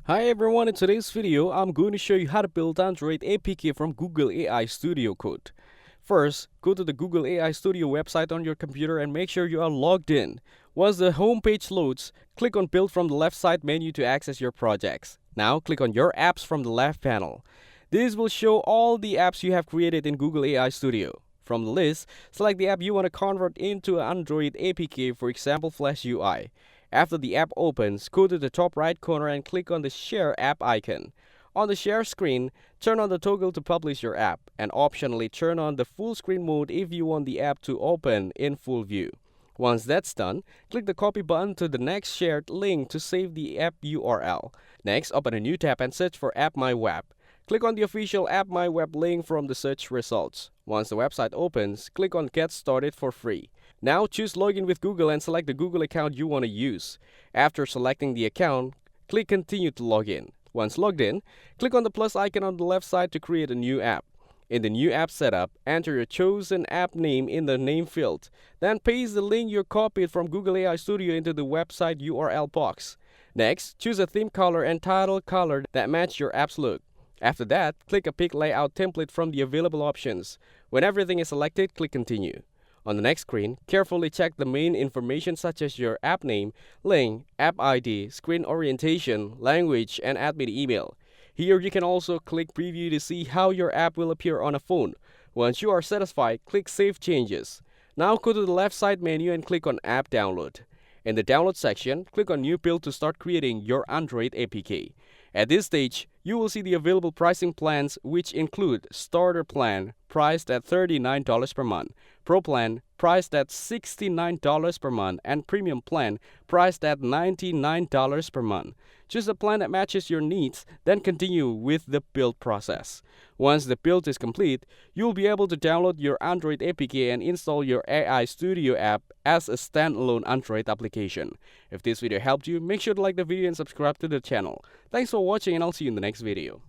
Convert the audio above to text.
Hi everyone, in today's video, I'm going to show you how to build Android APK from Google AI Studio Code. First, go to the Google AI Studio website on your computer and make sure you are logged in. Once the home page loads, click on Build from the left side menu to access your projects. Now, click on Your Apps from the left panel. This will show all the apps you have created in Google AI Studio. From the list, select the app you want to convert into an Android APK, for example Flash UI. After the app opens, go to the top right corner and click on the Share App icon. On the Share screen, turn on the toggle to publish your app, and optionally turn on the full screen mode if you want the app to open in full view. Once that's done, click the copy button to the next shared link to save the app URL. Next, open a new tab and search for App My Web. Click on the official App My Web link from the search results. Once the website opens, click on Get Started for free. Now choose Login with Google and select the Google account you want to use. After selecting the account, click Continue to log in. Once logged in, click on the plus icon on the left side to create a new app. In the new app setup, enter your chosen app name in the name field. Then paste the link you copied from Google AI Studio into the website URL box. Next, choose a theme color and title color that match your app's look. After that, click a Pick Layout template from the available options. When everything is selected, click Continue. On the next screen, carefully check the main information such as your app name, link, app ID, screen orientation, language, and admin email. Here you can also click Preview to see how your app will appear on a phone. Once you are satisfied, click Save Changes. Now go to the left side menu and click on App Download. In the Download section, click on New Build to start creating your Android APK. At this stage, you will see the available pricing plans, which include Starter Plan, priced at $39 per month, Pro Plan, priced at $69 per month, and Premium Plan, priced at $99 per month. Choose a plan that matches your needs, then continue with the build process. Once the build is complete, you'll be able to download your Android APK and install your AI Studio app as a standalone Android application. If this video helped you, make sure to like the video and subscribe to the channel. Thanks for watching, and I'll see you in the next video.